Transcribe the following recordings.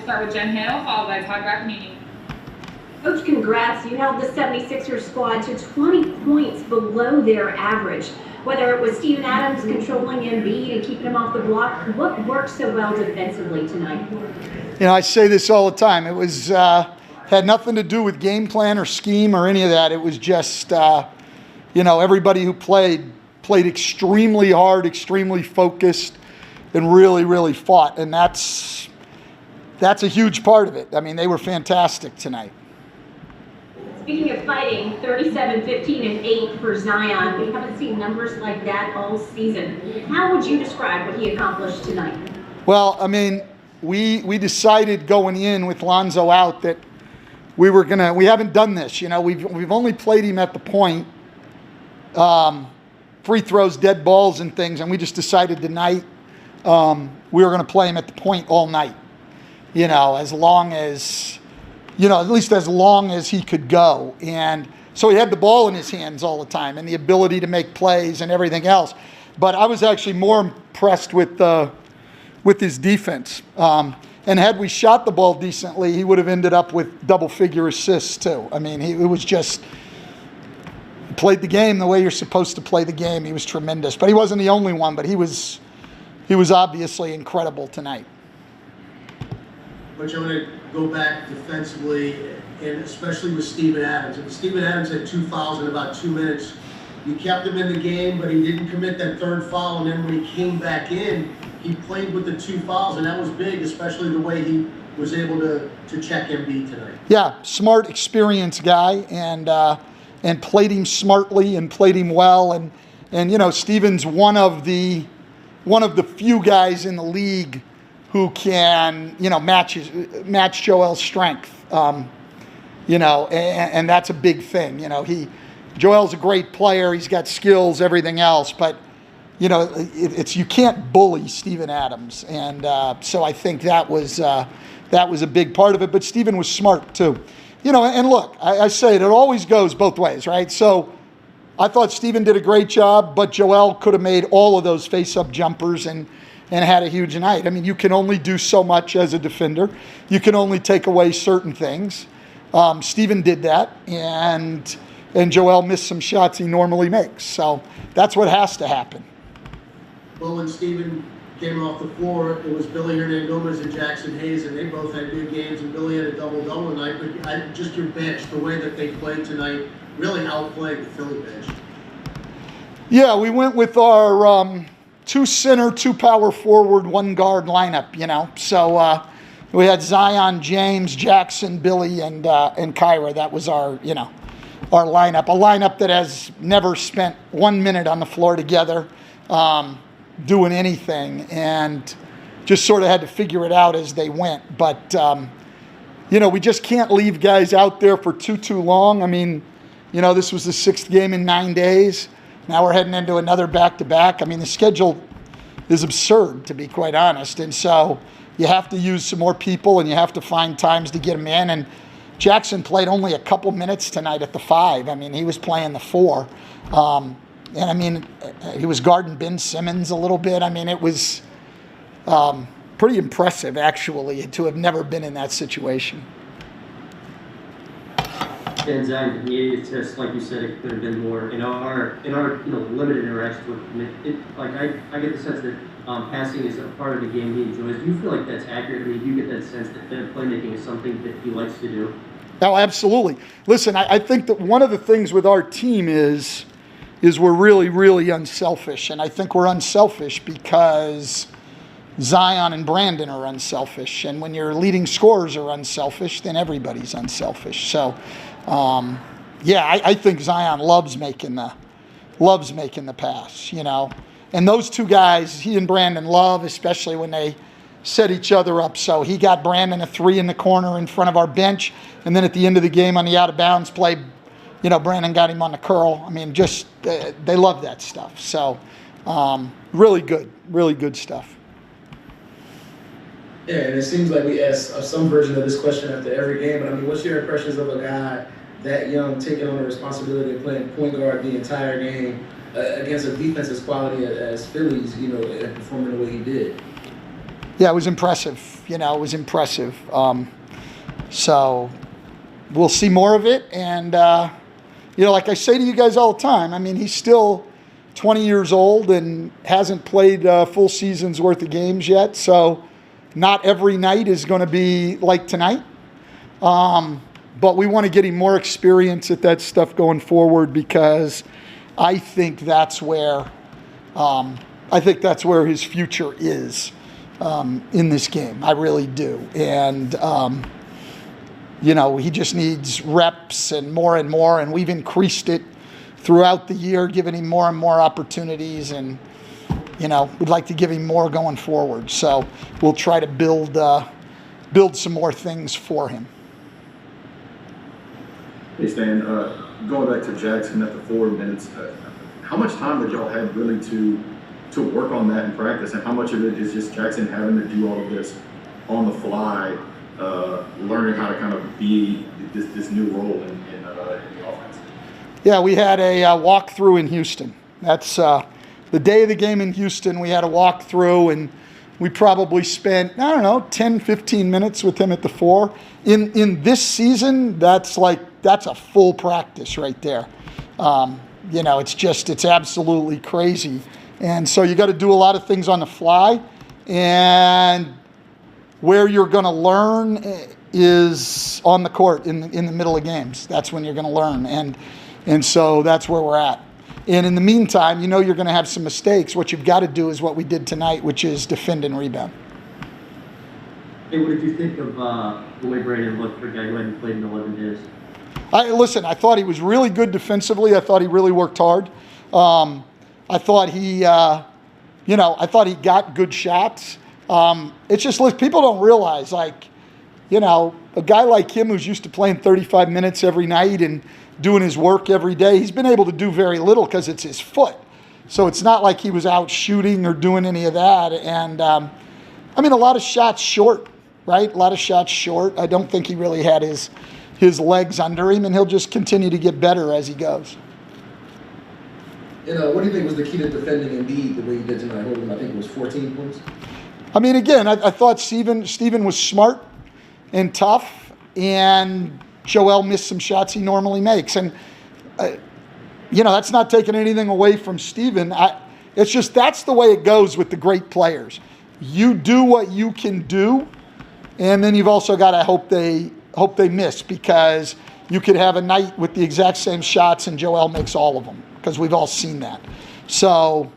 start with Jen Hill, followed by Todd Rapanini. Coach, congrats. You held the 76ers squad to 20 points below their average. Whether it was Steven Adams controlling Embiid and keeping him off the block, what worked so well defensively tonight? You know, I say this all the time. It was had nothing to do with game plan or scheme or any of that. It was just, you know, everybody who played extremely hard, extremely focused, and really, really fought. And that's a huge part of it. I mean, they were fantastic tonight. Speaking of fighting, 37, 15, and 8 for Zion. We haven't seen numbers like that all season. How would you describe what he accomplished tonight? Well, I mean, we decided going in with Lonzo out that we haven't done this. You know, we've only played him at the point, free throws, dead balls, and things, and we just decided tonight we were going to play him at the point all night. You know, as long as, you know, at least as long as he could go. And so he had the ball in his hands all the time and the ability to make plays and everything else. But I was actually more impressed with his defense. And had we shot the ball decently, he would have ended up with double-figure assists too. I mean, he played the game the way you're supposed to play the game. He was tremendous. But he wasn't the only one, but he was obviously incredible tonight. But I want to go back defensively, and especially with Steven Adams. If Steven Adams had 2 fouls in about 2 minutes, you kept him in the game, but he didn't commit that 3rd foul. And then when he came back in, he played with the 2 fouls, and that was big, especially the way he was able to check Embiid tonight. Yeah, smart, experienced guy, and played him smartly and played him well. And you know, Steven's one of the few guys in the league who can, you know, match Joel's strength, you know, and that's a big thing. You know, Joel's a great player. He's got skills, everything else, but you know, you can't bully Steven Adams, and so I think that was a big part of it. But Steven was smart too, you know. And look, I say it always goes both ways, right? So I thought Steven did a great job, but Joel could have made all of those face-up jumpers and had a huge night. I mean, you can only do so much as a defender. You can only take away certain things. Steven did that, and Joel missed some shots he normally makes. So that's what has to happen. Well, when Steven came off the floor, it was Billy Hernangomez and Jackson Hayes, and they both had good games, and Billy had a double-double tonight. But just your bench, the way that they played tonight, really outplayed the Philly bench. Yeah, we went with our 2 center, 2 power forward, 1 guard lineup, you know. So we had Zion, James, Jackson, Billy, and Kyra. That was our, you know, our lineup. A lineup that has never spent 1 minute on the floor together doing anything, and just sort of had to figure it out as they went. But, you know, we just can't leave guys out there for too long. I mean, you know, this was the 6th game in 9 days. Now we're heading into another back-to-back. I mean, the schedule is absurd, to be quite honest. And so you have to use some more people, and you have to find times to get them in. And Jackson played only a couple minutes tonight at the 5. I mean, he was playing the 4. And, I mean, he was guarding Ben Simmons a little bit. I mean, it was pretty impressive, actually, to have never been in that situation. And Zach, it's just like you said, it could have been more. In our you know, limited interactions with him, I get the sense that passing is a part of the game he enjoys. Do you feel like that's accurate? I mean, do you get that sense that playmaking is something that he likes to do? Oh, absolutely. Listen, I think that one of the things with our team is we're really, really unselfish. And I think we're unselfish because Zion and Brandon are unselfish. And when your leading scorers are unselfish, then everybody's unselfish. So, yeah, I think Zion loves making the pass, you know. And those 2 guys, he and Brandon love, especially when they set each other up. So he got Brandon a 3 in the corner in front of our bench. And then at the end of the game on the out-of-bounds play, you know, Brandon got him on the curl. I mean, just they love that stuff. So really good stuff. Yeah, and it seems like we ask some version of this question after every game. But I mean, what's your impressions of a guy that young taking on the responsibility of playing point guard the entire game against a defense as quality as Philly's, you know, and performing the way he did? Yeah, it was impressive. It was impressive. So we'll see more of it. And, like I say to you guys all the time, I mean, he's still 20 years old and hasn't played a full season's worth of games yet. So not every night is going to be like tonight. But we want to get him more experience at that stuff going forward, because I think that's where his future is in this game. I really do. And, he just needs reps and more, and we've increased it throughout the year, giving him more and more opportunities, and, we'd like to give him more going forward. So we'll try to build some more things for him. Hey, Stan, going back to Jackson at the 4 minutes, how much time did y'all have really to work on that in practice, and how much of it is just Jackson having to do all of this on the fly, learning how to kind of be this new role in the offense? Yeah, we had a walkthrough in Houston. That's the day of the game in Houston. We had a walkthrough, and we probably spent, 10, 15 minutes with him at the 4. In this season, that's a full practice right there. It's absolutely crazy. And so you got to do a lot of things on the fly, and where you're going to learn is on the court in the middle of games. That's when you're going to learn. And so that's where we're at. And in the meantime, you're going to have some mistakes. What you've got to do is what we did tonight, which is defend and rebound. Hey, what did you think of the way Brandon looked for a guy who hadn't played in 11 days? I thought he was really good defensively. I thought he really worked hard. I thought he got good shots. It's just, look, people don't realize, a guy like him who's used to playing 35 minutes every night and doing his work every day, he's been able to do very little because it's his foot. So it's not like he was out shooting or doing any of that. And, a lot of shots short, right? A lot of shots short. I don't think he really had his legs under him, and he'll just continue to get better as he goes. What do you think was the key to defending Embiid the way you did tonight? Holding, I think it was 14 points. I thought Steven was smart and tough, and Joel missed some shots he normally makes. And, that's not taking anything away from Steven. It's just that's the way it goes with the great players. You do what you can do, and then you've also got to hope they miss, because you could have a night with the exact same shots and Joel makes all of them, because we've all seen that. So,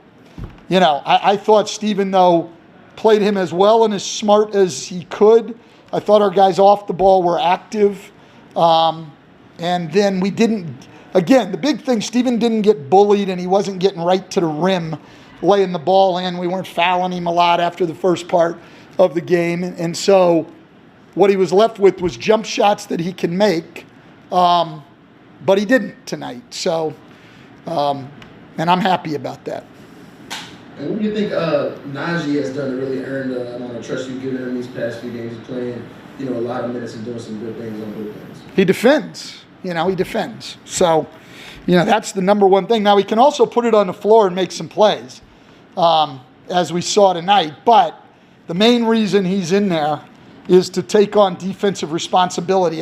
I thought Steven, though, played him as well and as smart as he could. I thought our guys off the ball were active. And then we didn't, again, the big thing, Steven didn't get bullied, and he wasn't getting right to the rim, laying the ball in. We weren't fouling him a lot after the first part of the game. And so what he was left with was jump shots that he can make, but he didn't tonight. So, and I'm happy about that. And what do you think Najee has done to really earn the amount of trust you've given him these past few games, playing, a lot of minutes and doing some good things on both ends? He defends. He defends. So, that's the number one thing. Now, he can also put it on the floor and make some plays, as we saw tonight. But the main reason he's in there is to take on defensive responsibility.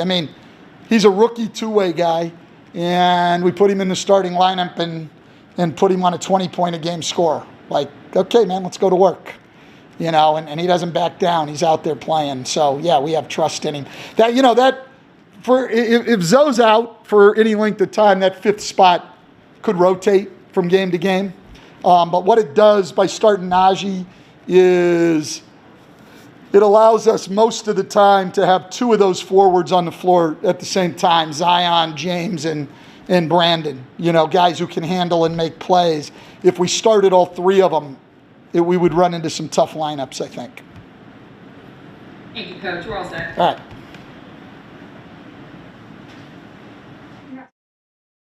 He's a rookie two-way guy, and we put him in the starting lineup and put him on a 20-point-a-game score. Okay, man, let's go to work. And he doesn't back down. He's out there playing. So, yeah, we have trust in him. If Zoe's out for any length of time, that fifth spot could rotate from game to game. But what it does by starting Najee is it allows us most of the time to have two of those forwards on the floor at the same time, Zion, James, and Brandon, guys who can handle and make plays. If we started all three of them, we would run into some tough lineups, I think. Thank you, Coach. We're all set. All right.